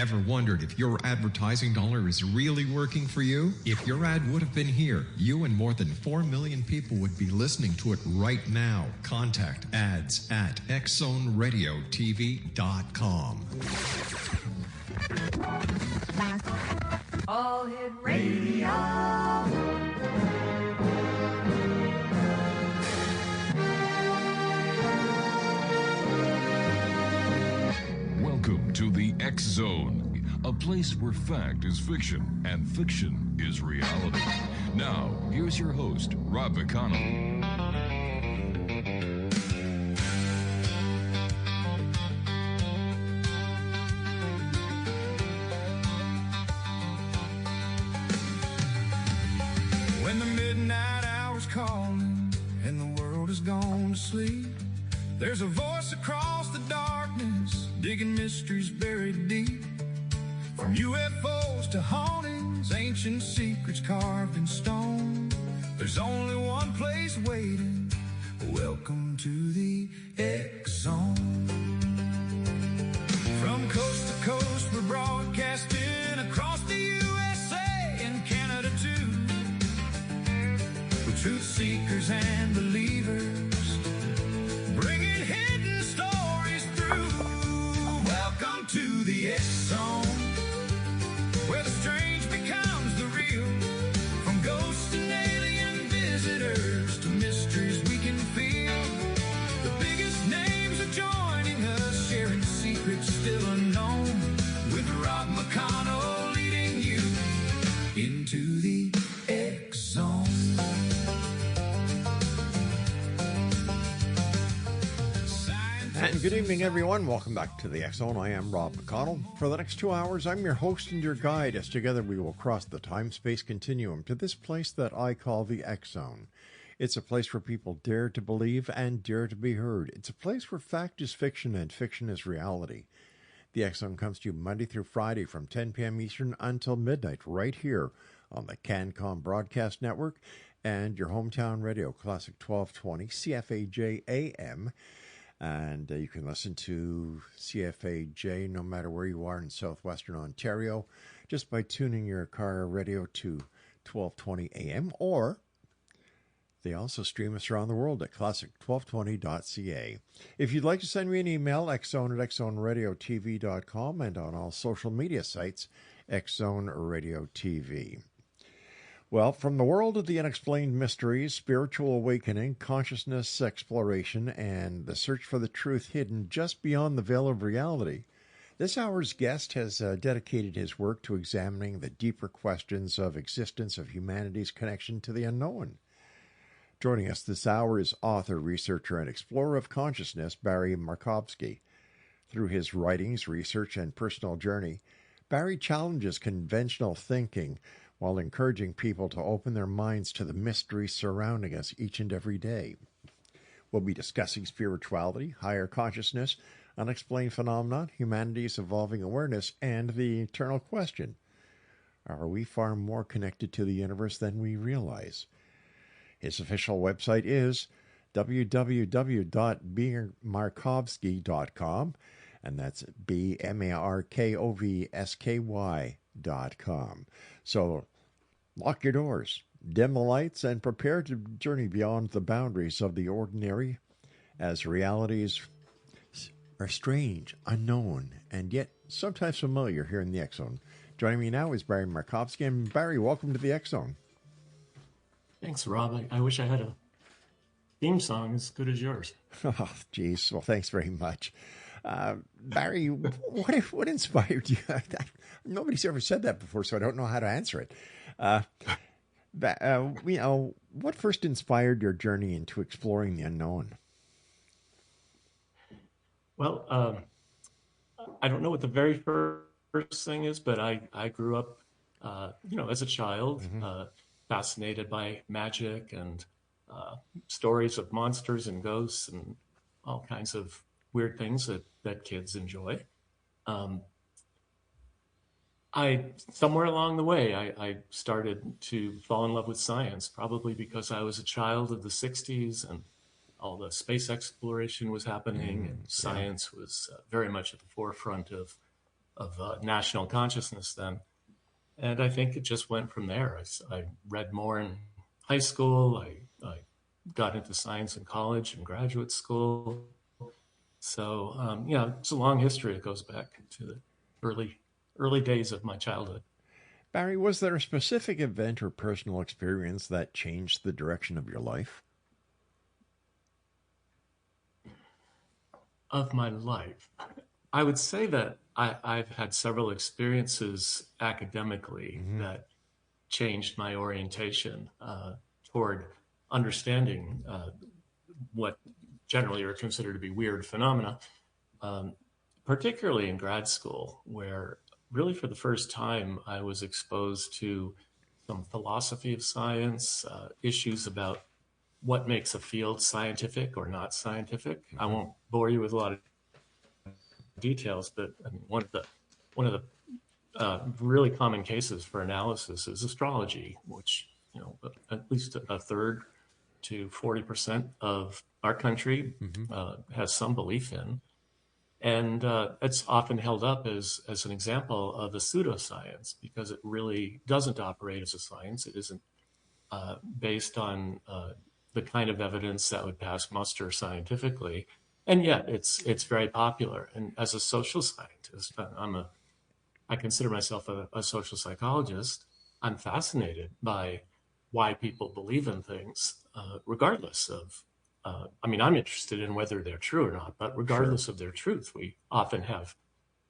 Ever wondered if your advertising dollar is really working for you? If your ad would have been here, you and more than 4 million people would be listening to it right now. Contact ads at xzoneradiotv.com. All Hit Radio. Welcome to the X Zone, a place where fact is fiction and fiction is reality. Now, here's your host, Rob McConnell. When the midnight hour's calling and the world has gone to sleep, there's a voice across the darkness, digging mysteries buried deep. From UFOs to hauntings, ancient secrets carved in stone, there's only one place waiting. Welcome to the X Zone. From coast to coast, we're broadcasting across the USA and Canada too. With truth seekers and believers, bringing hidden stories through. Welcome to the X Zone, where the strange becomes the real. From ghosts and alien visitors to mysteries we can feel. The biggest names are joining us, sharing secrets still unknown. With Rob McConnell leading you into the X Zone. And good evening, everyone. Welcome back to the X Zone. I am Rob McConnell. For the next 2 hours, I'm your host and your guide as together we will cross the time-space continuum to this place that I call the X Zone. It's a place where people dare to believe and dare to be heard. It's a place where fact is fiction and fiction is reality. The X Zone comes to you Monday through Friday from 10 p.m. Eastern until midnight right here on the CanCom Broadcast Network and your hometown radio, Classic 1220, CFAJ AM. And you can listen to CFAJ no matter where you are in southwestern Ontario just by tuning your car radio to 1220 AM, or they also stream us around the world at classic1220.ca. If you'd like to send me an email, xzone@xzoneradiotv.com, and on all social media sites, Xzone Radio TV. Well, from the world of the unexplained mysteries, spiritual awakening, consciousness exploration, and the search for the truth hidden just beyond the veil of reality, this hour's guest has dedicated his work to examining the deeper questions of existence of humanity's connection to the unknown. Joining us this hour is author, researcher, and explorer of consciousness, Barry MARKOVSKY. Through his writings, research, and personal journey, Barry challenges conventional thinking while encouraging people to open their minds to the mysteries surrounding us each and every day. We'll be discussing spirituality, higher consciousness, unexplained phenomena, humanity's evolving awareness, and the eternal question: are we far more connected to the universe than we realize? His official website is www.bmarkovsky.com, and that's BMARKOVSKY.com. So lock your doors, dim the lights, and prepare to journey beyond the boundaries of the ordinary as realities are strange, unknown, and yet sometimes familiar here in the X Zone. Joining me now is Barry MARKOVSKY. And Barry, welcome to the X Zone. Thanks, Rob. I wish I had a theme song as good as yours. Oh, geez. Well, thanks very much. Barry, what inspired you? Nobody's ever said that before, so I don't know how to answer it. What first inspired your journey into exploring the unknown? Well, I don't know what the very first thing is, but I grew up, as a child, fascinated by magic and stories of monsters and ghosts and all kinds of weird things that kids enjoy. Somewhere along the way, I started to fall in love with science, probably because I was a child of the 60s and all the space exploration was happening, and science was very much at the forefront of national consciousness then. And I think it just went from there. I read more in high school. I got into science in college and graduate school. So, it's a long history. It goes back to the early days of my childhood. Barry, was there a specific event or personal experience that changed the direction of your life? Of my life, I would say that I've had several experiences academically that changed my orientation toward understanding what generally are considered to be weird phenomena, particularly in grad school, where really for the first time I was exposed to some philosophy of science, issues about what makes a field scientific or not scientific. I won't bore you with a lot of details, but I mean, one of the really common cases for analysis is astrology, which at least a third to 40% of our country has some belief in, and it's often held up as an example of a pseudoscience because it really doesn't operate as a science. It isn't based on the kind of evidence that would pass muster scientifically. And yet it's very popular. And as a social scientist, I consider myself a social psychologist. I'm fascinated by why people believe in things, regardless of, I'm interested in whether they're true or not, but regardless of their truth, we often have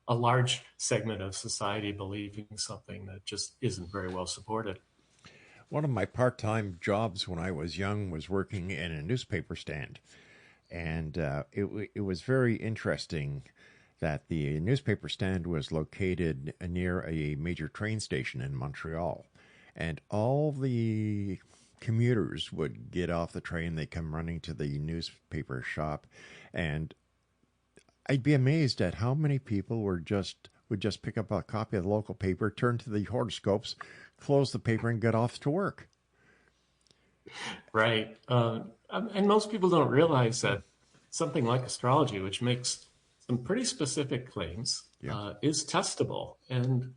a large segment of society believing something that just isn't very well supported. One of my part-time jobs when I was young was working in a newspaper stand. And it was very interesting that the newspaper stand was located near a major train station in Montreal. And all the commuters would get off the train, they'd come running to the newspaper shop. And I'd be amazed at how many people would just pick up a copy of the local paper, turn to the horoscopes, close the paper, and get off to work. Right. And most people don't realize that something like astrology, which makes some pretty specific claims, is testable and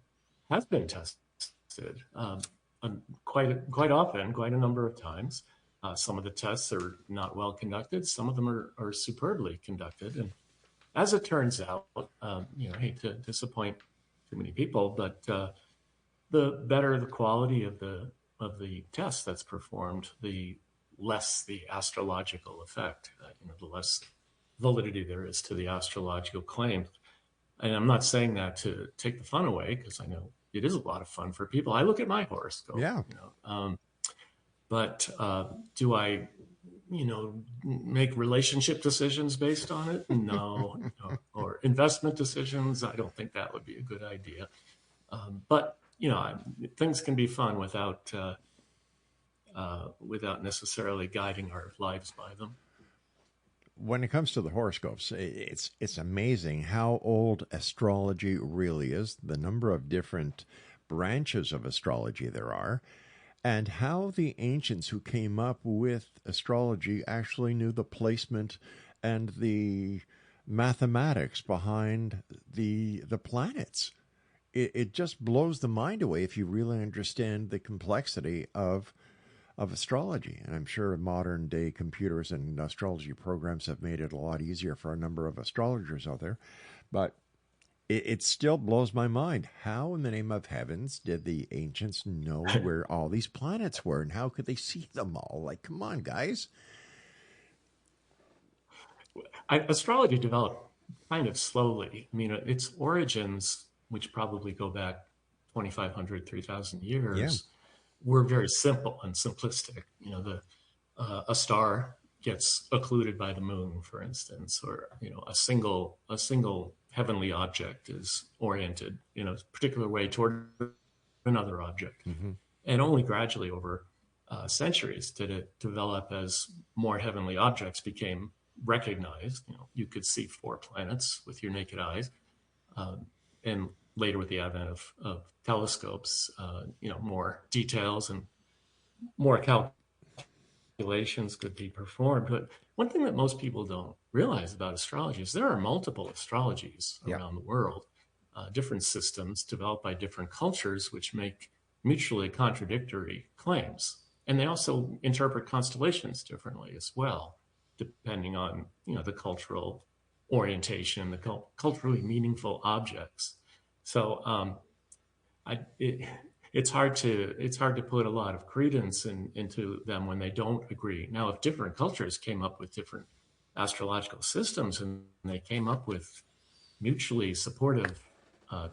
has been tested quite often, quite a number of times. Some of the tests are not well conducted. Some of them are superbly conducted. And as it turns out, I hate to disappoint too many people, but the better the quality of the test that's performed, the less the astrological effect, the less validity there is to the astrological claim. And I'm not saying that to take the fun away, because I know it is a lot of fun for people. I look at my horoscope. Yeah. But do I, make relationship decisions based on it? No. Or investment decisions? I don't think that would be a good idea. But things can be fun without necessarily guiding our lives by them. When it comes to the horoscopes, it's amazing how old astrology really is, the number of different branches of astrology there are, and how the ancients who came up with astrology actually knew the placement and the mathematics behind the planets. It just blows the mind away if you really understand the complexity of astrology. And I'm sure modern day computers and astrology programs have made it a lot easier for a number of astrologers out there. But it still blows my mind. How in the name of heavens did the ancients know where all these planets were, and how could they see them all? Like, come on, guys. Astrology developed kind of slowly. Its origins, which probably go back 2,500, 3,000 years, were very simple and simplistic. A star gets occluded by the moon, for instance, or a single heavenly object is oriented in a particular way toward another object, and only gradually over centuries did it develop as more heavenly objects became recognized. You could see 4 planets with your naked eyes, and later with the advent of telescopes, more details and more calculations could be performed. But one thing that most people don't realize about astrology is there are multiple astrologies around the world. different systems developed by different cultures, which make mutually contradictory claims. And they also interpret constellations differently as well, depending on the cultural orientation, the culturally meaningful objects. So it's hard to put a lot of credence into them when they don't agree. Now, if different cultures came up with different astrological systems and they came up with mutually supportive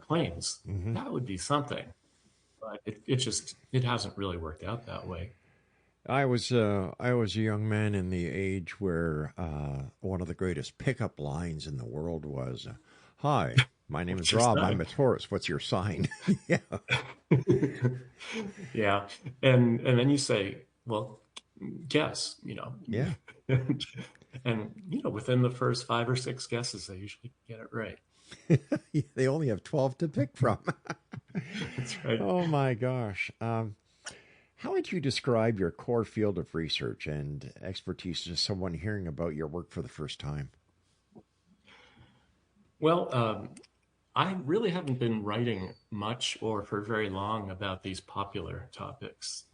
claims, that would be something. But it hasn't really worked out that way. I was a young man in the age where one of the greatest pickup lines in the world was, "Hi, my name is Rob. I'm a Taurus. What's your sign?" Yeah. Yeah. And then you say, well, guess, Yeah. And within the first 5 or 6 guesses, they usually get it right. They only have 12 to pick from. That's right. Oh my gosh. How would you describe your core field of research and expertise to someone hearing about your work for the first time? Well, I really haven't been writing much or for very long about these popular topics.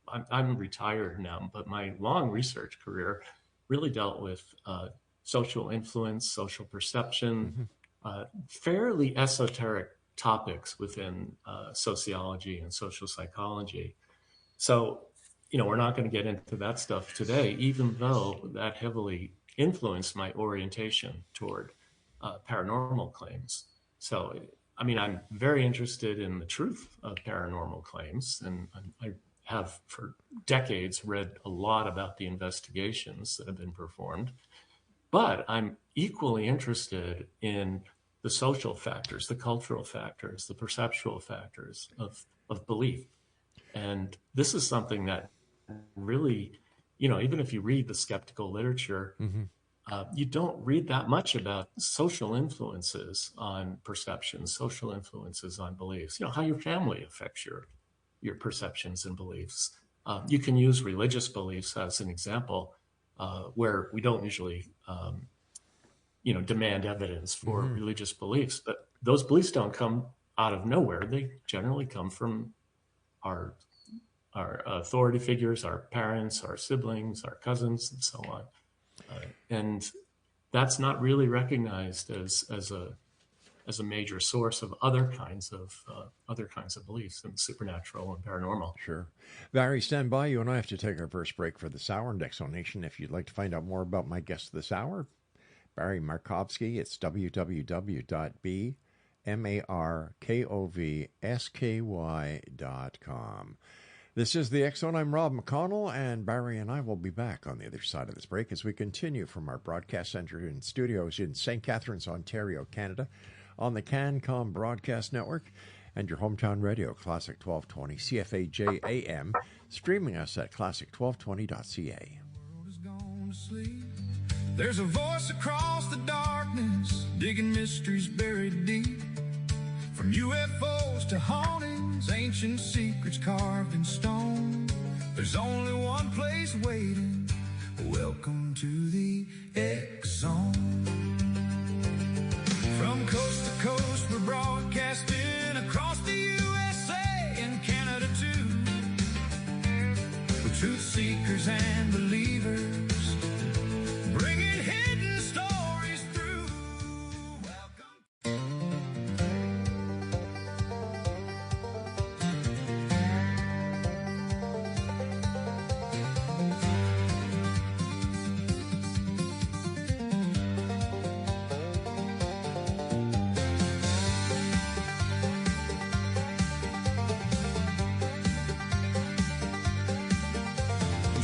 I'm retired now, but my long research career really dealt with social influence, social perception, fairly esoteric topics within sociology and social psychology. So, we're not going to get into that stuff today, even though that heavily influenced my orientation toward paranormal claims. So, I'm very interested in the truth of paranormal claims, and I have for decades read a lot about the investigations that have been performed. But I'm equally interested in the social factors, the cultural factors, the perceptual factors of belief. And this is something that really, even if you read the skeptical literature, you don't read that much about social influences on perception, social influences on beliefs, how your family affects your perceptions and beliefs. You can use religious beliefs as an example, where we don't usually demand evidence for religious beliefs, but those beliefs don't come out of nowhere. They generally come from our authority figures, our parents, our siblings, our cousins, and so on. And that's not really recognized as a major source of other kinds of beliefs in supernatural and paranormal. Sure. Barry, stand by. You and I have to take our first break for this hour. And Exonation, if you'd like to find out more about my guest this hour, Barry Markovsky, it's www.BMarkovsky.com. This is the X Zone. I'm Rob McConnell, and Barry and I will be back on the other side of this break as we continue from our broadcast center and studios in St. Catharines, Ontario, Canada, on the CanCom Broadcast Network and your hometown radio, Classic 1220 CFAJ AM, streaming us at classic1220.ca. There's a voice across the darkness, digging mysteries buried deep. From UFOs to hauntings, ancient secrets carved in stone. There's only one place waiting. Welcome to the X Zone. From coast to coast, we're broadcasting across the USA and Canada too. With truth seekers and believers, bringing hidden stories through.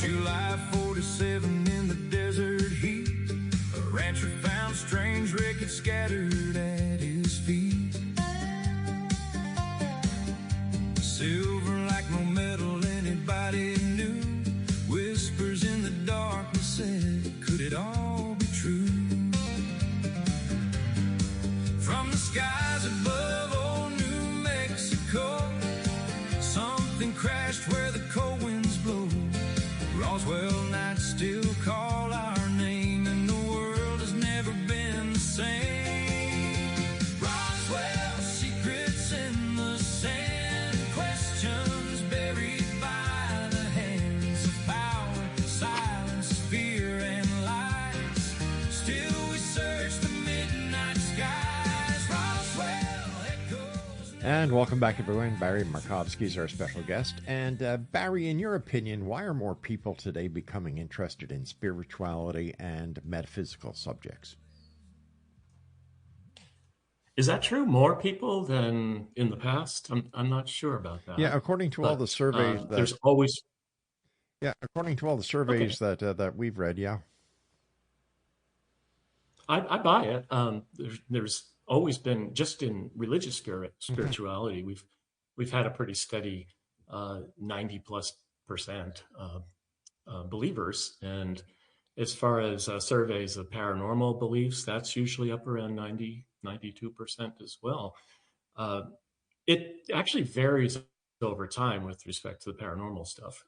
July 47 in the desert heat, a rancher found strange wreckage scattered at his feet. Silver like no metal anybody knew, whispers in the darkness said, could it all be true? From the skies above old New Mexico, something crashed where the cold winds blow. Roswell nights still call our name, and the world has never been the same. Roswell. And welcome back, everyone. Barry Markovsky is our special guest. And Barry, in your opinion, why are more people today becoming interested in spirituality and metaphysical subjects? Is that true? More people than in the past? I'm not sure about Yeah, that, according to all the but surveys there's always okay. that we've read, yeah. I buy it. There's always been just in religious spirituality. We've had a pretty steady 90+% believers, and as far as surveys of paranormal beliefs, that's usually up around 92% as well. Uh, it actually varies over time with respect to the paranormal stuff.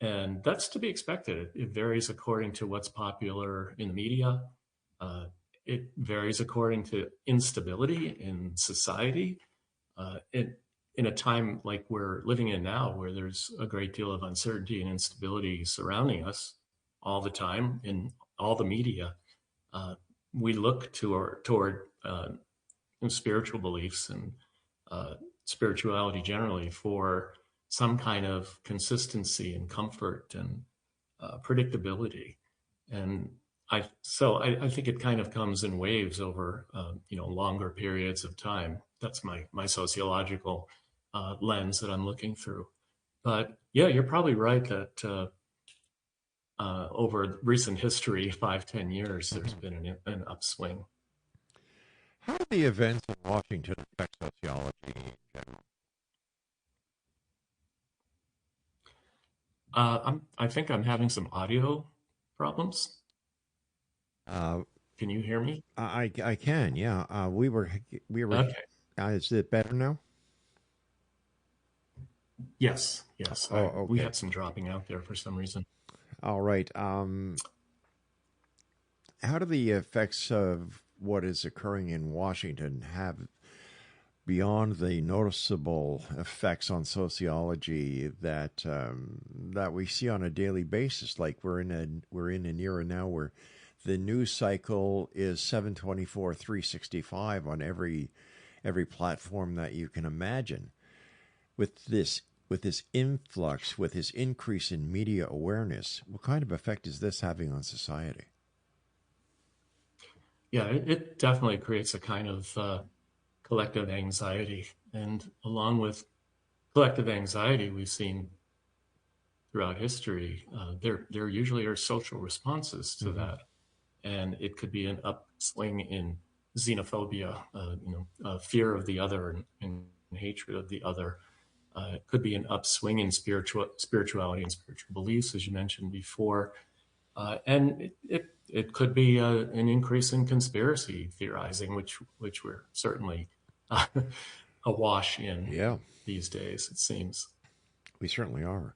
And that's to be expected. It varies according to what's popular in the media. Uh, it varies according to instability in society. In a time like we're living in now, where there's a great deal of uncertainty and instability surrounding us all the time in all the media, uh, we look toward spiritual beliefs and uh, spirituality generally for some kind of consistency and comfort and predictability. And I think it kind of comes in waves over longer periods of time. That's my sociological lens that I'm looking through. But yeah, you're probably right that over recent history, 5-10 years, there's been an upswing. How do the events in Washington affect sociology in general? I think I'm having some audio problems. Uh, Can you hear me? I can, yeah. We were. Okay. Is it better now? Yes. We Okay. had some dropping out there for some reason. All right. How do the effects of what is occurring in Washington have, beyond the noticeable effects on sociology that we see on a daily basis? Like we're in an era now where the news cycle is 724, 365 on every platform that you can imagine. With this influx, with this increase in media awareness, what kind of effect is this having on society? Yeah, it definitely creates a kind of collective anxiety. And along with collective anxiety, we've seen throughout history, there usually are social responses to that. And it could be an upswing in xenophobia, fear of the other and hatred of the other. It could be an upswing in spirituality and spiritual beliefs, as you mentioned before. And it could be an increase in conspiracy theorizing, which we're certainly awash in Yeah, these days, it seems. we certainly are.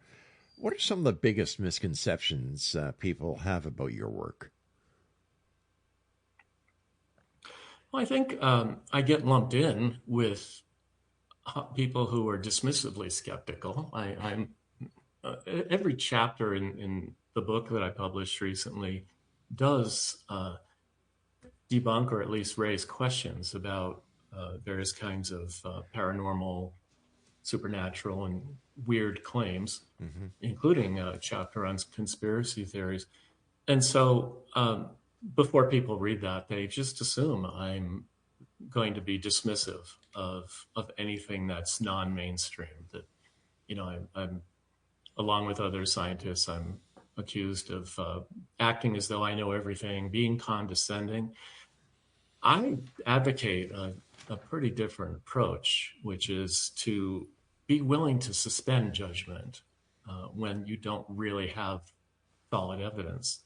What are some of the biggest misconceptions people have about your work? Well, I think I get lumped in with people who are dismissively skeptical. I'm every chapter in the book that I published recently does debunk or at least raise questions about various kinds of paranormal, supernatural, and weird claims, including a chapter on conspiracy theories. And so before people read that, they just assume I'm going to be dismissive of anything that's non-mainstream. That I'm along with other scientists, I'm accused of acting as though I know everything, being condescending. I advocate a pretty different approach, which is to be willing to suspend judgment when you don't really have solid evidence.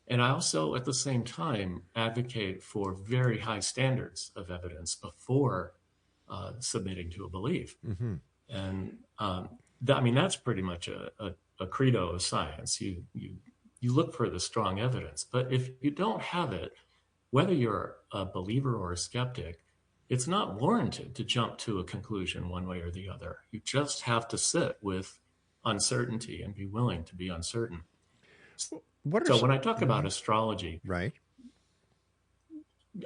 And I also, at the same time, advocate for very high standards of evidence before submitting to a belief. And that's pretty much a credo of science. You look for the strong evidence, but if you don't have it, whether you're a believer or a skeptic, it's not warranted to jump to a conclusion one way or the other. You just have to sit with uncertainty and be willing to be uncertain. What are So some, when I talk about astrology, right?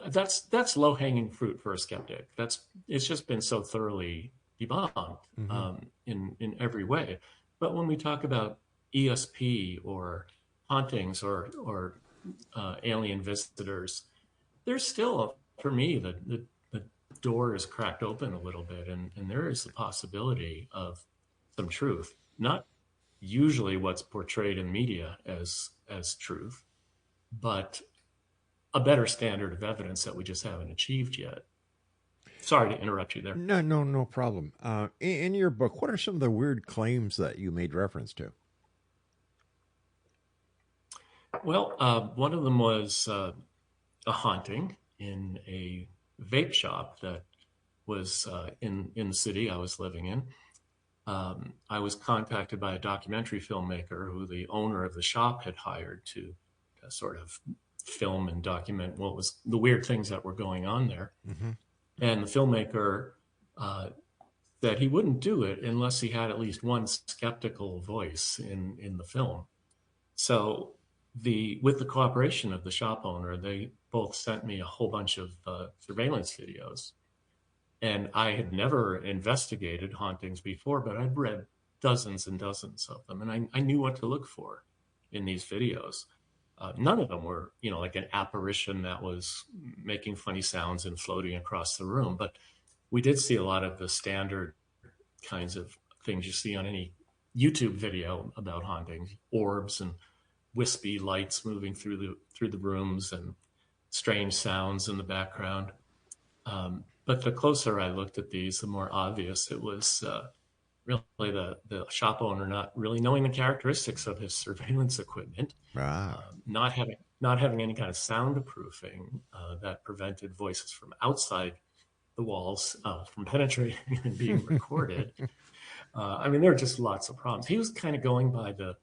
that's low-hanging fruit for a skeptic. It's just been so thoroughly debunked in every way. But when we talk about ESP or hauntings or alien visitors, there's still, for me, the door is cracked open a little bit, and there is the possibility of some truth. Not usually what's portrayed in media as truth, but a better standard of evidence that we just haven't achieved yet. Sorry to interrupt you there. No problem. In your book, what are some of the weird claims that you made reference to? Well, one of them was a haunting in a vape shop that was in the city I was living in. I was contacted by a documentary filmmaker who the owner of the shop had hired to sort of film and document what was the weird things that were going on there. And the filmmaker said he wouldn't do it unless he had at least one skeptical voice in the film. So with the cooperation of the shop owner, they both sent me a whole bunch of surveillance videos. And I had never investigated hauntings before, but I'd read dozens and dozens of them. And I knew what to look for in these videos. None of them were, like an apparition that was making funny sounds and floating across the room. But we did see a lot of the standard kinds of things you see on any YouTube video about hauntings: orbs and wispy lights moving through the rooms and strange sounds in the background. But the closer I looked at these, the more obvious it was really the shop owner not really knowing the characteristics of his surveillance equipment, not having any kind of soundproofing that prevented voices from outside the walls from penetrating and being recorded. There are just lots of problems. He was kind of going by the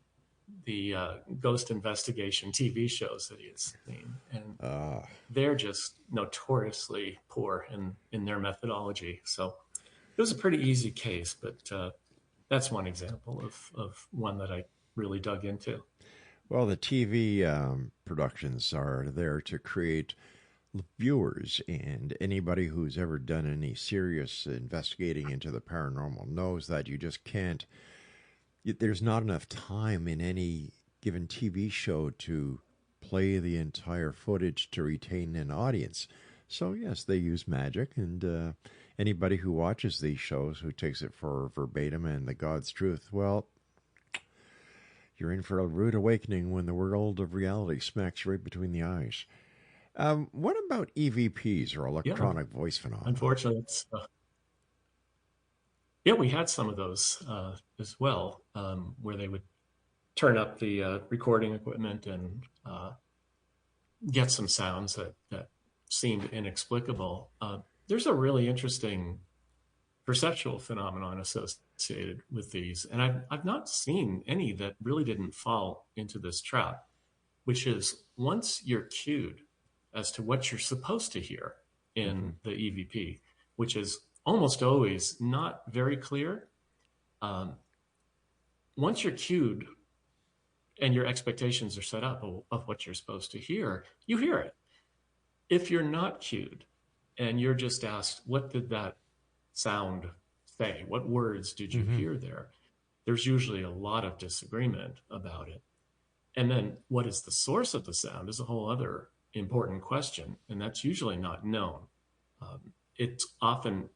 ghost investigation TV shows that he had seen, and they're just notoriously poor in their methodology. So it was a pretty easy case, but that's one example of one that I really dug into. Well, the TV productions are there to create viewers, and anybody who's ever done any serious investigating into the paranormal knows that you just can't. There's not enough time in any given TV show to play the entire footage to retain an audience. So, yes, they use magic, and anybody who watches these shows who takes it for verbatim and the God's truth, well, you're in for a rude awakening when the world of reality smacks you right between the eyes. What about EVPs, or electronic voice phenomena? Unfortunately, we had some of those as well, where they would turn up the recording equipment and get some sounds that seemed inexplicable. There's a really interesting perceptual phenomenon associated with these, and I've not seen any that really didn't fall into this trap, which is once you're cued as to what you're supposed to hear in the EVP, which is almost always not very clear. Once you're cued and your expectations are set up of what you're supposed to hear, you hear it. If you're not cued and you're just asked, what did that sound say? What words did you hear there? There's usually a lot of disagreement about it. And then what is the source of the sound is a whole other important question, and that's usually not known. It's often,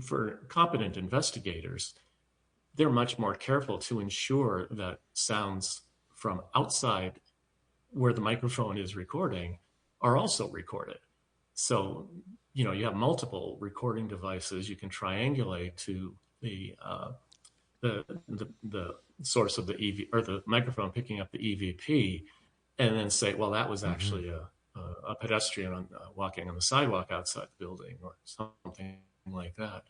for competent investigators, they're much more careful to ensure that sounds from outside where the microphone is recording are also recorded. So, you have multiple recording devices. You can triangulate to the source of the EV or the microphone picking up the EVP, and then say, well, that was actually a pedestrian walking on the sidewalk outside the building or something like that.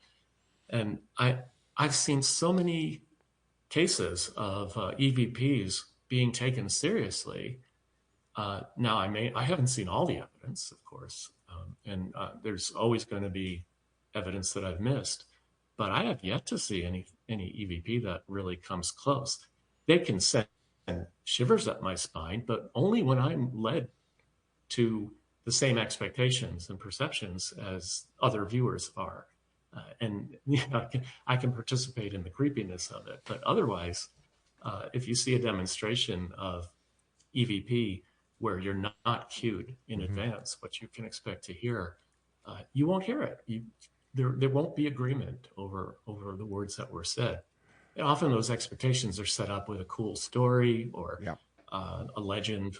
And I've seen so many cases of EVPs being taken seriously. Now, I haven't seen all the evidence, of course, and there's always going to be evidence that I've missed, but I have yet to see any EVP that really comes close. They can send shivers up my spine, but only when I'm led to the same expectations and perceptions as other viewers are. And I can participate in the creepiness of it. But otherwise, if you see a demonstration of EVP where you're not cued in advance what you can expect to hear, you won't hear it. There won't be agreement over the words that were said. And often those expectations are set up with a cool story or a legend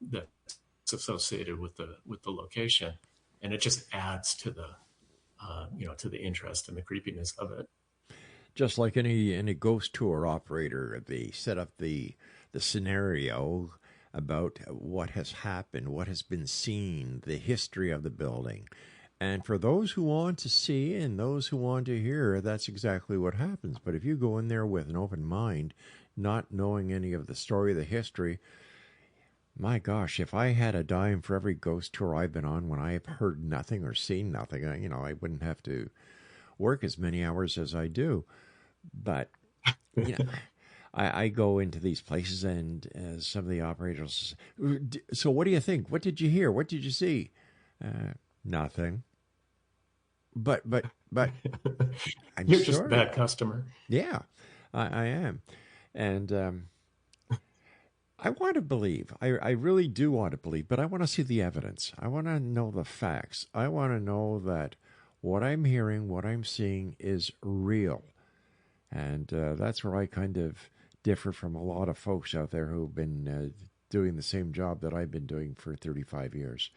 that's associated with the location, and it just adds to the to the interest and the creepiness of it. Just like any ghost tour operator, they set up the scenario about what has happened, what has been seen, the history of the building. And for those who want to see and those who want to hear, that's exactly what happens. But if you go in there with an open mind, not knowing any of the story, the history, my gosh, if I had a dime for every ghost tour I've been on when I've heard nothing or seen nothing, I wouldn't have to work as many hours as I do. But, I go into these places and some of the operators, so what do you think? What did you hear? What did you see? Nothing. But I'm You're just a bad customer. Yeah, I am. And I want to believe. I really do want to believe, but I want to see the evidence. I want to know the facts. I want to know that what I'm hearing, what I'm seeing is real. And that's where I kind of differ from a lot of folks out there who've been doing the same job that I've been doing for 35 years.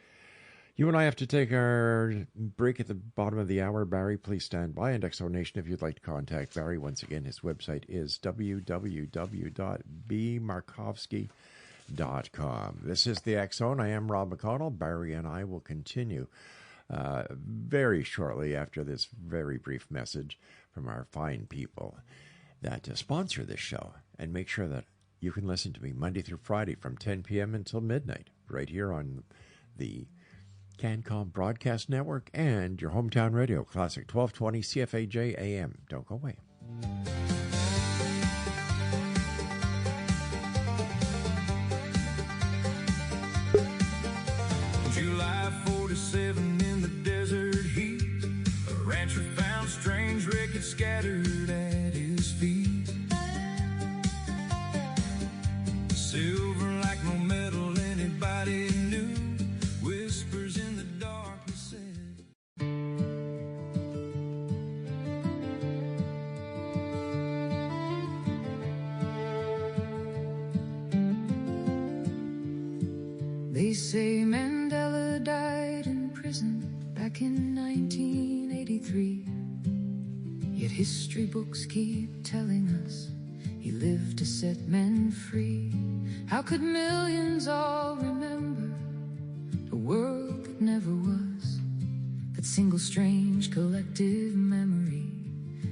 You and I have to take our break at the bottom of the hour. Barry, please stand by. And XO Nation, if you'd like to contact Barry, once again, his website is www.bmarkovsky.com. This is the X Zone. I am Rob McConnell. Barry and I will continue very shortly after this very brief message from our fine people that sponsor this show. And make sure that you can listen to me Monday through Friday from 10 p.m. until midnight, right here on the CanCom Broadcast Network and your hometown radio, Classic 1220 CFAJ AM. Don't go away. July 47 in the desert heat, a rancher found strange wreckage scattered at his feet. Silver like no metal anybody knew, whispers in the darkness said. They say Mandela died in prison back in 1983. Yet history books keep telling us he lived to set men free. How could millions all remember a world that never was? That single strange collective memory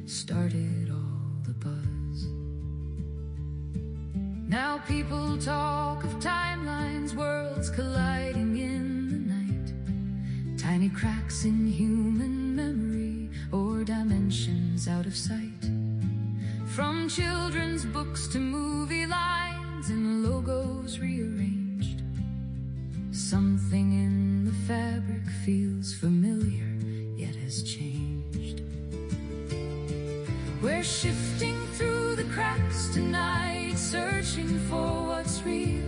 started all the buzz. Now people talk of timelines, worlds colliding in the night, tiny cracks in human memory or dimensions out of sight. From children's books to movie lines and logos rearranged, something in the fabric feels familiar yet has changed. We're shifting through the cracks tonight, searching for what's real,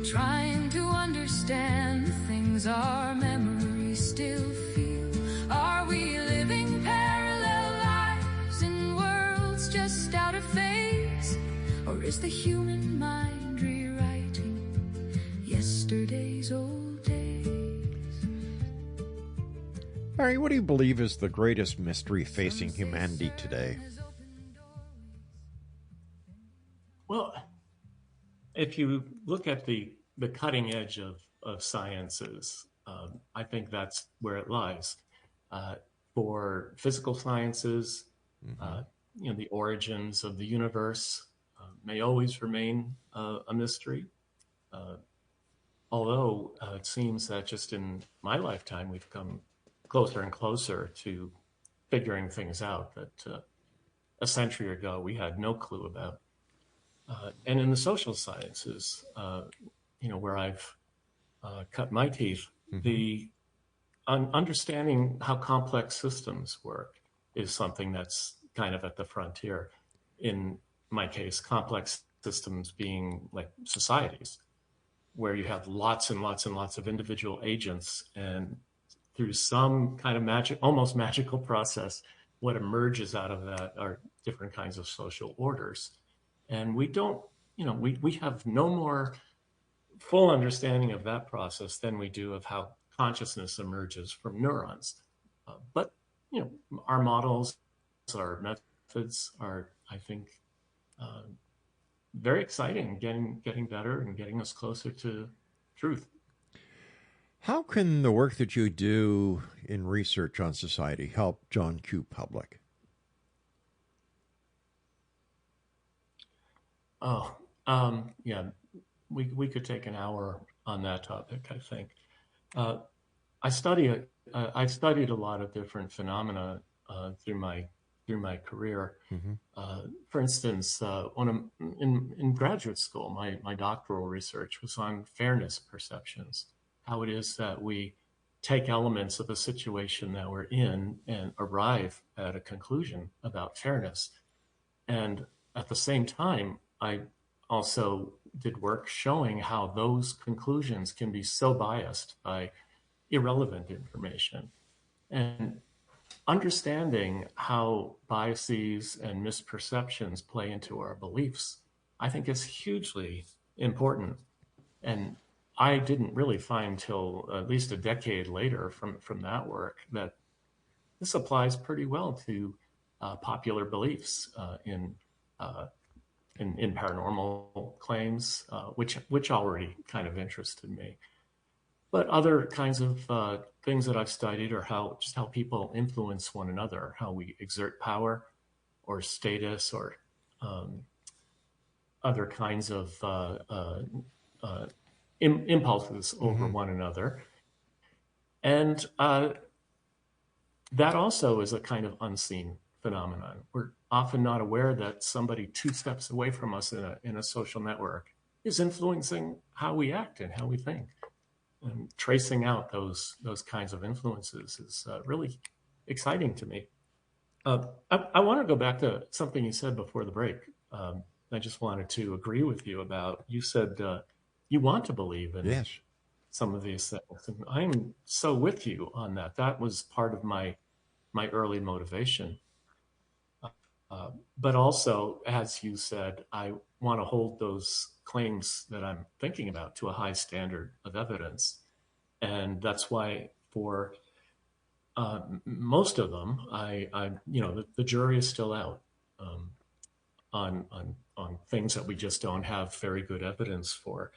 trying to understand the things our memories still feel. Are we living parallel lives in worlds just out of phase? Or is the human mind rewriting yesterday's old days? Barry, what do you believe is the greatest mystery facing humanity today? Well, if you look at the cutting edge of sciences, I think that's where it lies. For physical sciences, the origins of the universe may always remain a mystery. Although it seems that just in my lifetime, we've come closer and closer to figuring things out that a century ago we had no clue about. And in the social sciences, where I've cut my teeth. The understanding how complex systems work is something that's kind of at the frontier. In my case, complex systems being like societies, where you have lots and lots and lots of individual agents, and through some kind of magic, almost magical process, what emerges out of that are different kinds of social orders. And we don't, we have no more full understanding of that process than we do of how consciousness emerges from neurons. But, our models, our methods are, I think, very exciting, getting better and getting us closer to truth. How can the work that you do in research on society help John Q. Public? Oh, yeah, we could take an hour on that topic, I think. I've studied a lot of different phenomena through my career. For instance, in graduate school, my doctoral research was on fairness perceptions, how it is that we take elements of a situation that we're in and arrive at a conclusion about fairness. And at the same time, I also did work showing how those conclusions can be so biased by irrelevant information. And understanding how biases and misperceptions play into our beliefs, I think, is hugely important. And I didn't really find till at least a decade later from that work that this applies pretty well to popular beliefs in paranormal claims, which already kind of interested me. But other kinds of things that I've studied are how people influence one another, how we exert power or status or other kinds of impulses over one another. And that also is a kind of unseen phenomenon. We're often not aware that somebody 2 steps away from us in a social network is influencing how we act and how we think. And tracing out those kinds of influences is really exciting to me. I want to go back to something you said before the break. I just wanted to agree with you about, you said you want to believe in some of these things. And I'm so with you on that. That was part of my early motivation. But also, as you said, I want to hold those claims that I'm thinking about to a high standard of evidence. And that's why for most of them, the jury is still out on things that we just don't have very good evidence for.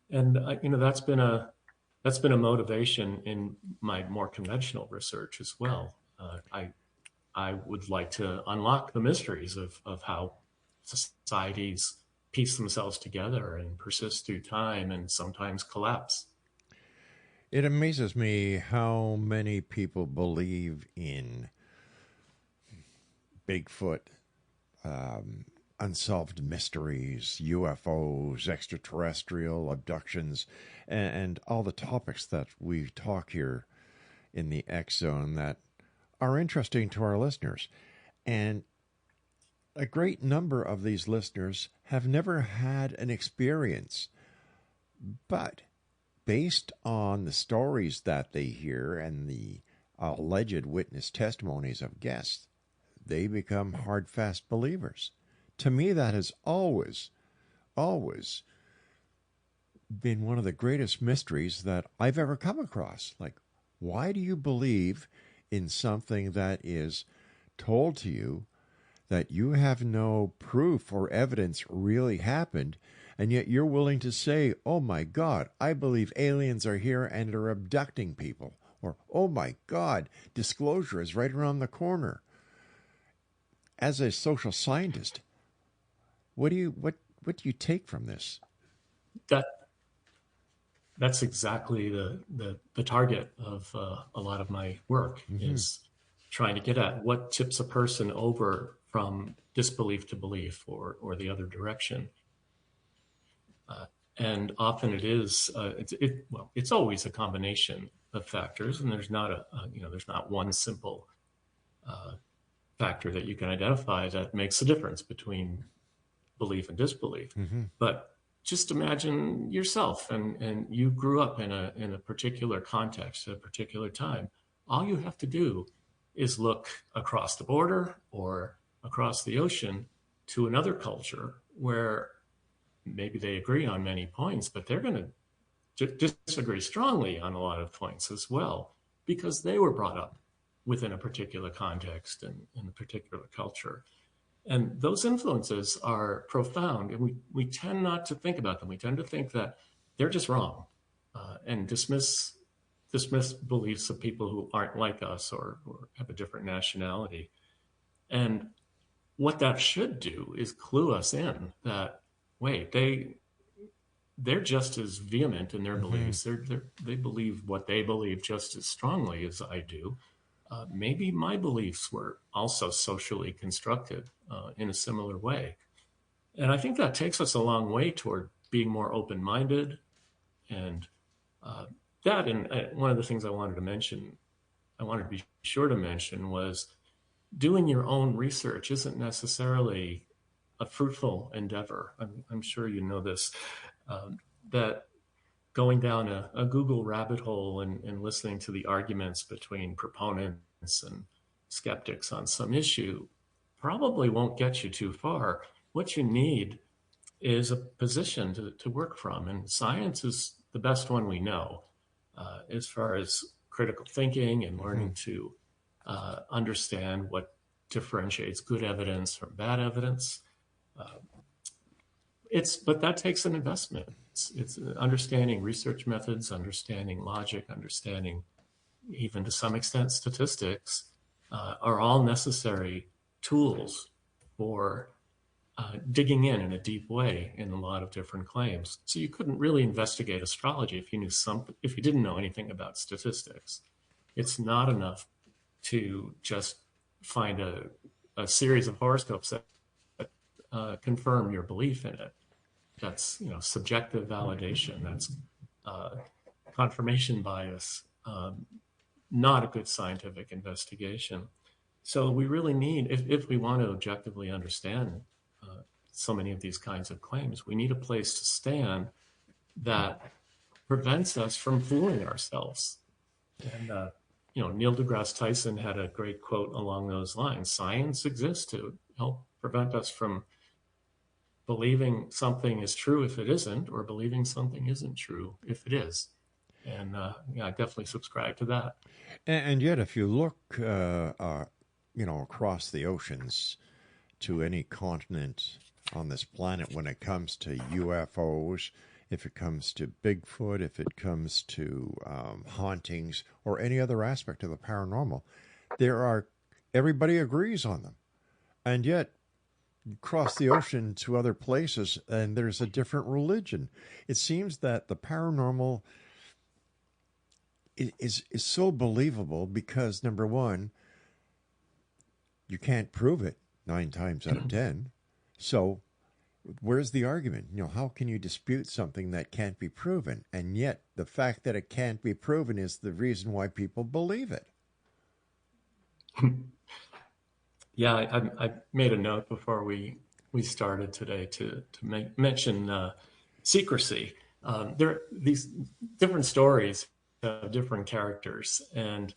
And that's been a motivation in my more conventional research as well. I would like to unlock the mysteries of how societies piece themselves together and persist through time and sometimes collapse. It amazes me how many people believe in Bigfoot, unsolved mysteries, UFOs, extraterrestrial abductions, and all the topics that we talk here in the X Zone that are interesting to our listeners. And a great number of these listeners have never had an experience, but based on the stories that they hear and the alleged witness testimonies of guests, they become hard, fast believers. To me, that has always been one of the greatest mysteries that I've ever come across. Like, why do you believe in something that is told to you that you have no proof or evidence really happened, and yet you're willing to say, oh my God, I believe aliens are here and are abducting people, or oh my God, disclosure is right around the corner? As a social scientist, what do you take from this? That's exactly the target of a lot of my work, is trying to get at what tips a person over from disbelief to belief or the other direction. And often it is, it's always a combination of factors, and there's not there's not one simple factor that you can identify that makes a difference between belief and disbelief. But just imagine yourself, and you grew up in a particular context at a particular time. All you have to do is look across the border or across the ocean to another culture where maybe they agree on many points, but they're going to disagree strongly on a lot of points as well, because they were brought up within a particular context and in a particular culture. And those influences are profound, and we tend not to think about them. We tend to think that they're just wrong, and dismiss beliefs of people who aren't like us or have a different nationality. And what that should do is clue us in that, wait, they're just as vehement in their beliefs. They believe what they believe just as strongly as I do. Maybe my beliefs were also socially constructed in a similar way. And I think that takes us a long way toward being more open-minded. And one of the things I wanted to be sure to mention was doing your own research isn't necessarily a fruitful endeavor. I'm sure you know this, that going down a Google rabbit hole and listening to the arguments between proponents and skeptics on some issue probably won't get you too far. What you need is a position to work from. And science is the best one we know as far as critical thinking and learning to understand what differentiates good evidence from bad evidence. But that takes an investment. It's understanding research methods, understanding logic, understanding even to some extent statistics are all necessary tools for digging in a deep way in a lot of different claims. So you couldn't really investigate astrology if you didn't know anything about statistics. It's not enough to just find a series of horoscopes that confirm your belief in it. That's subjective validation. That's confirmation bias. Not a good scientific investigation. So we really need, if we want to objectively understand so many of these kinds of claims, we need a place to stand that prevents us from fooling ourselves. And Neil deGrasse Tyson had a great quote along those lines: "Science exists to help prevent us from believing something is true if it isn't, or believing something isn't true if it is." And I definitely subscribe to that. And yet, if you look, across the oceans to any continent on this planet, when it comes to UFOs, if it comes to Bigfoot, if it comes to hauntings or any other aspect of the paranormal, everybody agrees on them. And yet, cross the ocean to other places and there's a different religion. It seems that the paranormal is so believable because, number one, you can't prove it 9 times out of 10. So where's the argument? How can you dispute something that can't be proven? And yet the fact that it can't be proven is the reason why people believe it. Yeah, I made a note before we started today to mention secrecy. There are these different stories of different characters, and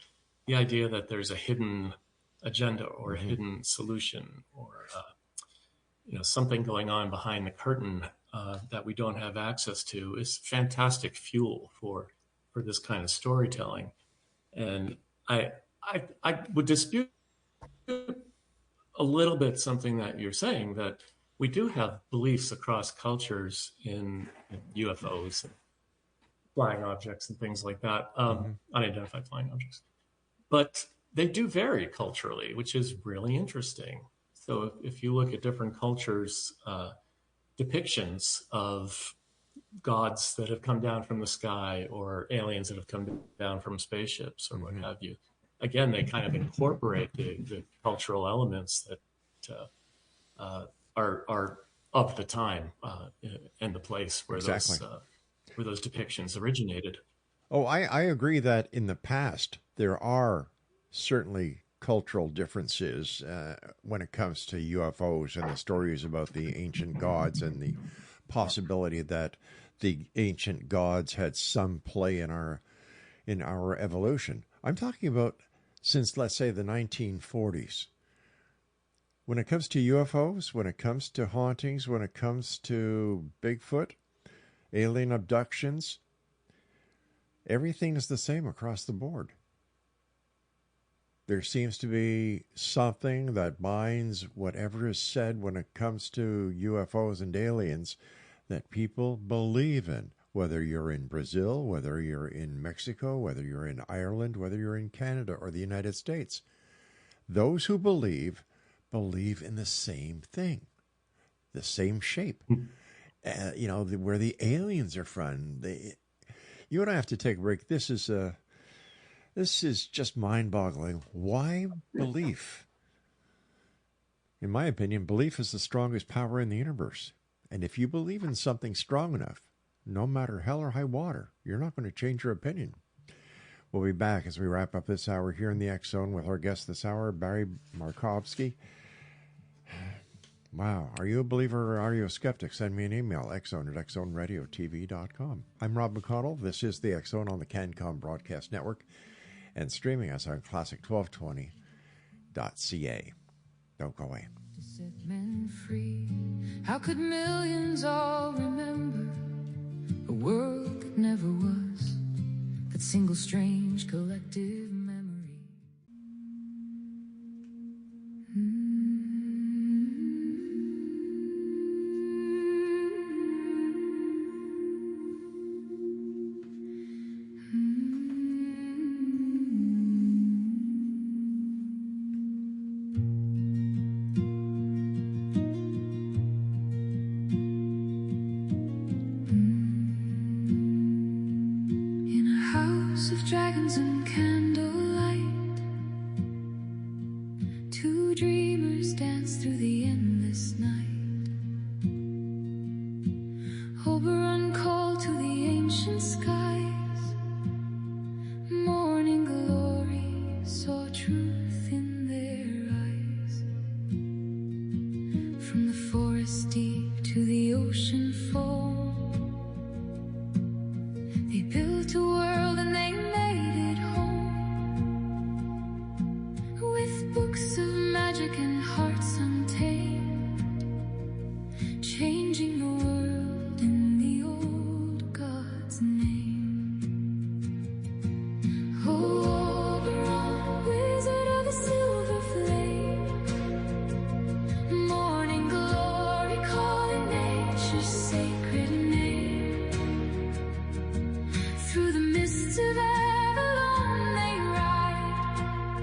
the idea that there's a hidden agenda or a hidden solution or something going on behind the curtain that we don't have access to is fantastic fuel for this kind of storytelling. And I would dispute a little bit something that you're saying, that we do have beliefs across cultures in UFOs and flying objects and things like that, unidentified flying objects. But they do vary culturally, which is really interesting. So if you look at different cultures' depictions of gods that have come down from the sky or aliens that have come down from spaceships or what have you, again, they kind of incorporate the cultural elements that are of the time and the place where Exactly. those depictions originated. Oh, I agree that in the past there are certainly cultural differences when it comes to UFOs and the stories about the ancient gods and the possibility that the ancient gods had some play in our evolution. I'm talking about since, let's say, the 1940s. When it comes to UFOs, when it comes to hauntings, when it comes to Bigfoot, alien abductions, everything is the same across the board. There seems to be something that binds whatever is said when it comes to UFOs and aliens that people believe in, whether you're in Brazil, whether you're in Mexico, whether you're in Ireland, whether you're in Canada or the United States. Those who believe in the same thing, the same shape. Where the aliens are from. You and I have to take a break. This is just mind-boggling. Why belief? In my opinion, belief is the strongest power in the universe. And if you believe in something strong enough, no matter hell or high water, you're not going to change your opinion. We'll be back as we wrap up this hour here in the X Zone with our guest this hour, Barry MARKOVSKY. Wow. Are you a believer or are you a skeptic? Send me an email, xzone@xzoneradiotv.com. I'm Rob McConnell. This is the X Zone on the CanCom Broadcast Network and streaming us on classic1220.ca. Don't go away. To set men free, how could millions all remember a world that never was, that single strange collective memory? Of dragons and candlelight, two dreamers dance through the endless night. Oberon called to the ancient skies, morning glory saw truth in their eyes. From the forest deep to the ocean foam, they built a world and they made it home, with books of magic and hearts untamed, changing the world in the old God's name. Oh, Oberon, wizard of the silver flame, morning glory calling nature's sacred name. Through the mists of Avalon they ride,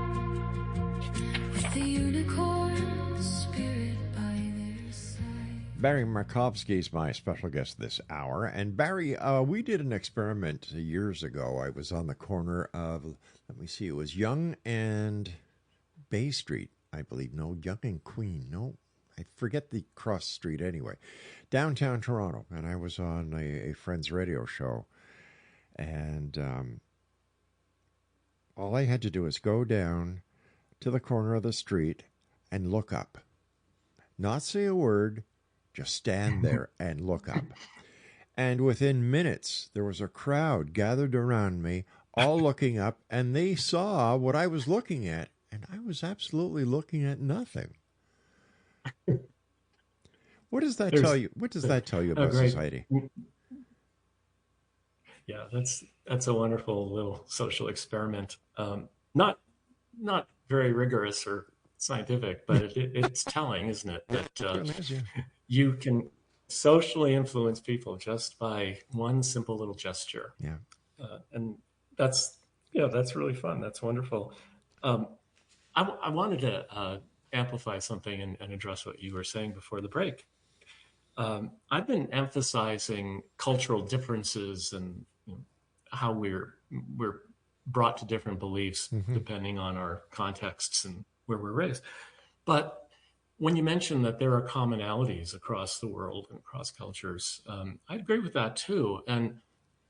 with the unicorn spirit by their side. Barry MARKOVSKY is my special guest this hour. And Barry, we did an experiment years ago. I was on the corner of, let me see, it was Yonge and Bay Street, I believe. No, Yonge and Queen. No, I forget the cross street anyway. Downtown Toronto. And I was on a friend's radio show. And all I had to do was go down to the corner of the street and look up. Not say a word, just stand there and look up. And within minutes, there was a crowd gathered around me, all looking up, and they saw what I was looking at, and I was absolutely looking at nothing. What does that tell you? What does that tell you about society? Yeah, that's a wonderful little social experiment. Not very rigorous or scientific, but it's telling, isn't it? That you can socially influence people just by one simple little gesture. Yeah, and that's really fun. That's wonderful. I wanted to amplify something and address what you were saying before the break. I've been emphasizing cultural differences and how we're brought to different beliefs depending on our contexts and where we're raised. But when you mentioned that there are commonalities across the world and across cultures, I agree with that too. And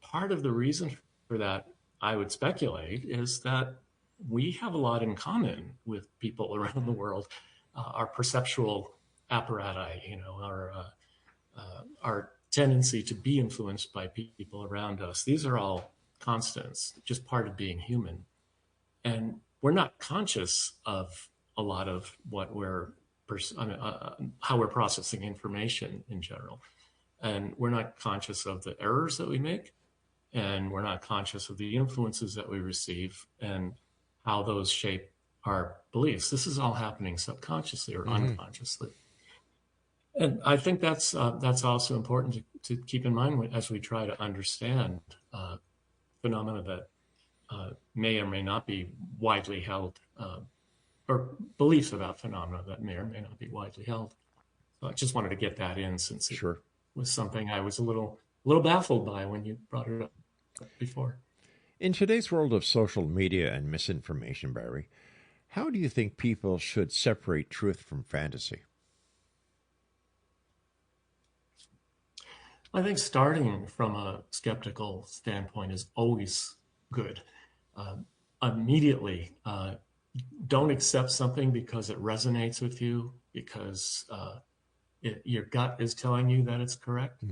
part of the reason for that, I would speculate, is that we have a lot in common with people around the world. Our perceptual apparatus, our tendency to be influenced by people around us. These are all constants, just part of being human. And we're not conscious of a lot of what how we're processing information in general. And we're not conscious of the errors that we make, and we're not conscious of the influences that we receive and how those shape our beliefs. This is all happening subconsciously or unconsciously. And I think that's also important to keep in mind as we try to understand phenomena that may or may not be widely held, or beliefs about phenomena that may or may not be widely held. So I just wanted to get that in, since it was something I was a little baffled by when you brought it up before. In today's world of social media and misinformation, Barry, how do you think people should separate truth from fantasy? I think starting from a skeptical standpoint is always good. Immediately, don't accept something because it resonates with you, because your gut is telling you that it's correct,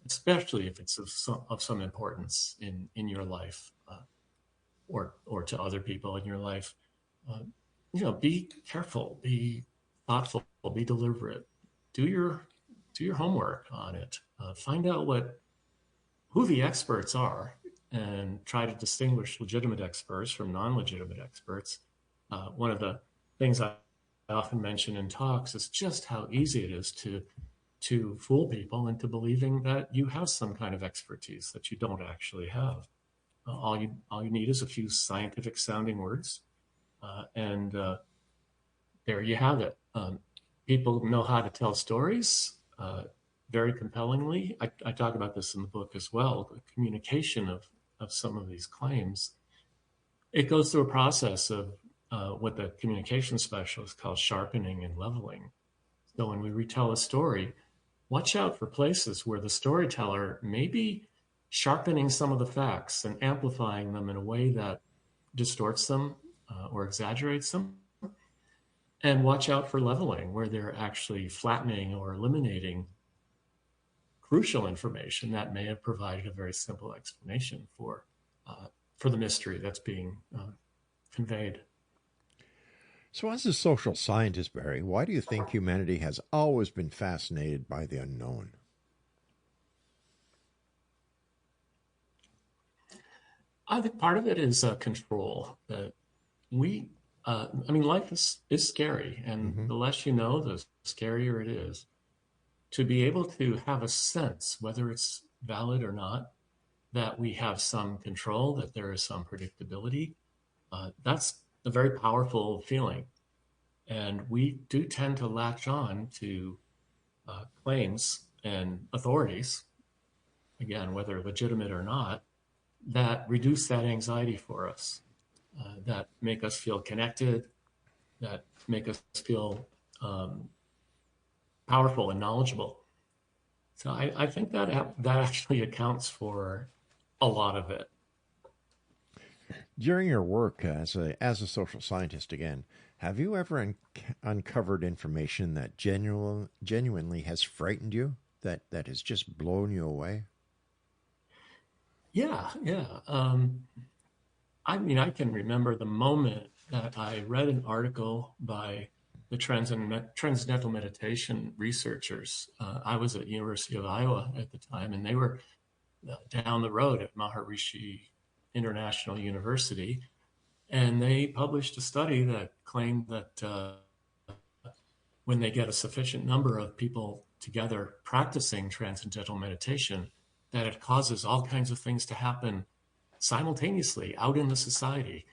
especially if it's of some importance in your life, or to other people in your life. Be careful, be thoughtful, be deliberate. Do your homework on it. Find out who the experts are, and try to distinguish legitimate experts from non-legitimate experts. One of the things I often mention in talks is just how easy it is to fool people into believing that you have some kind of expertise that you don't actually have. All you need is a few scientific sounding words, and there you have it. People know how to tell stories very compellingly. I talk about this in the book as well, the communication of some of these claims. It goes through a process of what the communication specialists call sharpening and leveling. So when we retell a story, watch out for places where the storyteller may be sharpening some of the facts and amplifying them in a way that distorts them or exaggerates them. And watch out for leveling, where they're actually flattening or eliminating crucial information that may have provided a very simple explanation for the mystery that's being conveyed. So as a social scientist, Barry, why do you think humanity has always been fascinated by the unknown? I think part of it is control. That life is scary, and the less you know, the scarier it is. To be able to have a sense, whether it's valid or not, that we have some control, that there is some predictability, that's a very powerful feeling. And we do tend to latch on to claims and authorities, again, whether legitimate or not, that reduce that anxiety for us, that make us feel connected, that make us feel powerful and knowledgeable. So I think that actually accounts for a lot of it. During your work as a social scientist, again, have you ever uncovered information that genuinely has frightened you, that has just blown you away? Yeah. I can remember the moment that I read an article by the transcendental meditation researchers. I was at University of Iowa at the time, and they were down the road at Maharishi International University, and they published a study that claimed that when they get a sufficient number of people together practicing transcendental meditation, that it causes all kinds of things to happen simultaneously out in the society.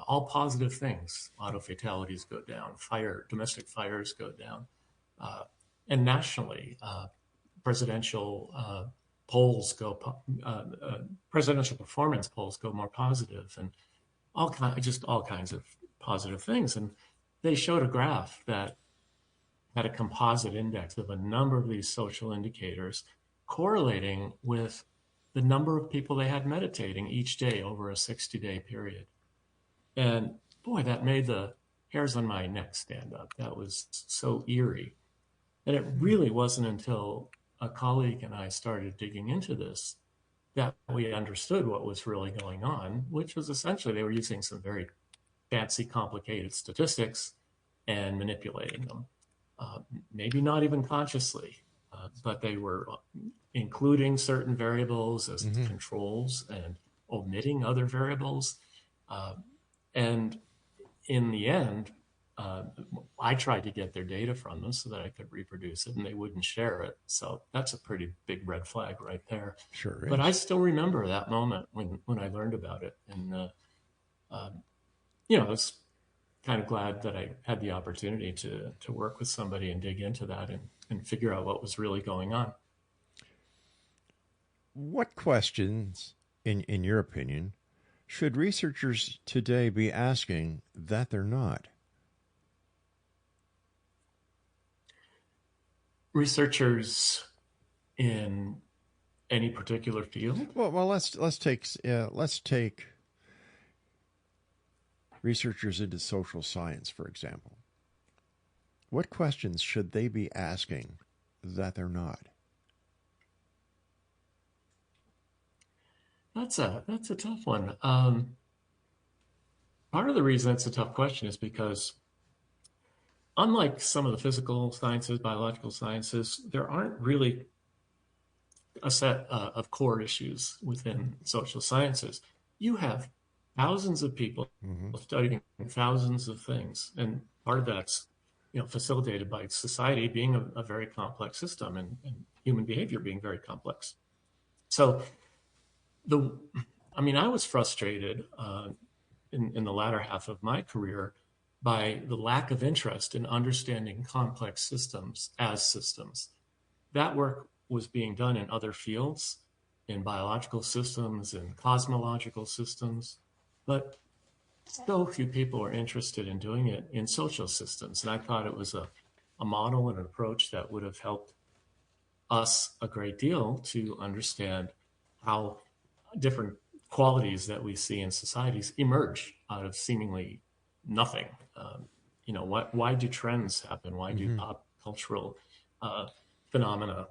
All positive things. Auto fatalities go down, domestic fires go down, and nationally, presidential presidential performance polls go more positive, and all kinds of positive things. And they showed a graph that had a composite index of a number of these social indicators correlating with the number of people they had meditating each day over a 60-day period. And boy, that made the hairs on my neck stand up. That was so eerie. And it really wasn't until a colleague and I started digging into this that we understood what was really going on, which was essentially they were using some very fancy, complicated statistics and manipulating them. Maybe not even consciously, but they were including certain variables as controls and omitting other variables. And in the end, I tried to get their data from them so that I could reproduce it, and they wouldn't share it. So that's a pretty big red flag right there. Sure is. But I still remember that moment when I learned about it. And, I was kind of glad that I had the opportunity to work with somebody and dig into that and figure out what was really going on. What questions, in your opinion, should researchers today be asking that they're not? Researchers in any particular field? Well, let's take researchers into social science, for example. What questions should they be asking that they're not? That's a tough one. Part of the reason it's a tough question is because unlike some of the physical sciences, biological sciences, there aren't really a set of core issues within social sciences. You have thousands of people studying thousands of things, and part of that's facilitated by society being a very complex system and human behavior being very complex. So I was frustrated in the latter half of my career by the lack of interest in understanding complex systems as systems. That work was being done in other fields, in biological systems and cosmological systems, but so few people are interested in doing it in social systems. And I thought it was a model and an approach that would have helped us a great deal to understand how different qualities that we see in societies emerge out of seemingly nothing. Why do trends happen? Why do pop cultural phenomena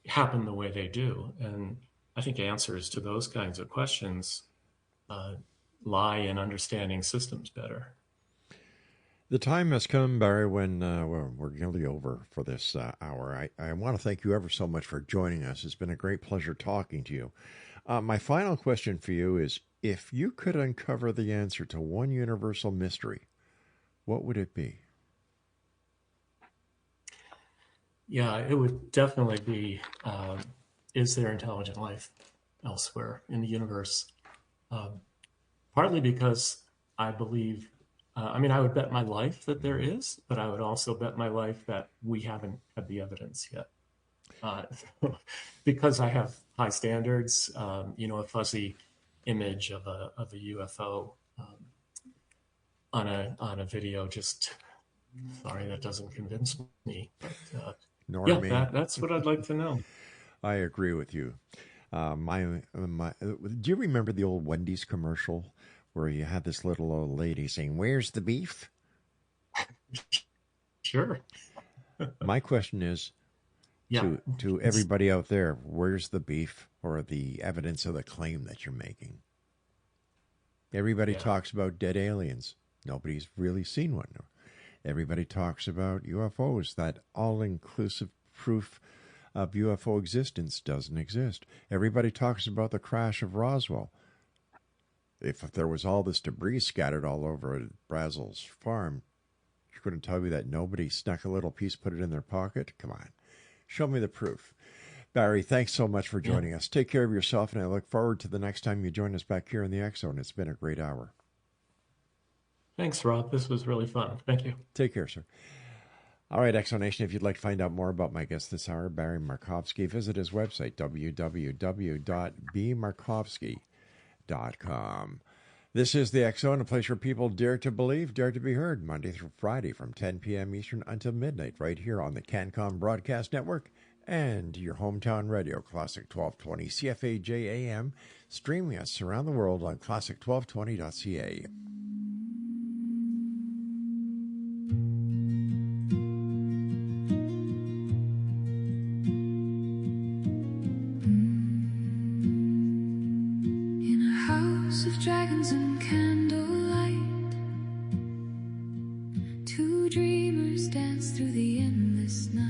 happen the way they do? And I think answers to those kinds of questions lie in understanding systems better. The time has come, Barry, when we're nearly over for this hour. I want to thank you ever so much for joining us. It's been a great pleasure talking to you. My final question for you is, if you could uncover the answer to one universal mystery, what would it be? Yeah, it would definitely be, is there intelligent life elsewhere in the universe? Partly because I believe, I would bet my life that there is, but I would also bet my life that we haven't had the evidence yet. Because I have high standards, a fuzzy image of a UFO on a video, just sorry, that doesn't convince me. But, Nor me. That's what I'd like to know. I agree with you. Do you remember the old Wendy's commercial where you had this little old lady saying, "Where's the beef?" Sure. My question is, to everybody out there, where's the beef or the evidence of the claim that you're making? Everybody talks about dead aliens. Nobody's really seen one. Everybody talks about UFOs. That all-inclusive proof of UFO existence doesn't exist. Everybody talks about the crash of Roswell. If there was all this debris scattered all over Brazel's farm, you couldn't tell me that nobody snuck a little piece, put it in their pocket? Come on. Show me the proof. Barry, thanks so much for joining us. Take care of yourself, and I look forward to the next time you join us back here in the X Zone. It's been a great hour. Thanks, Rob. This was really fun. Thank you. Take care, sir. All right, X Zone Nation, if you'd like to find out more about my guest this hour, Barry Markovsky, visit his website, www.bmarkovsky.com. This is the X Zone, a place where people dare to believe, dare to be heard, Monday through Friday from 10 p.m. Eastern until midnight, right here on the CanCom Broadcast Network and your hometown radio, Classic 1220 CFAJ AM, streaming us around the world on classic1220.ca. Of dragons and candlelight, two dreamers dance through the endless night.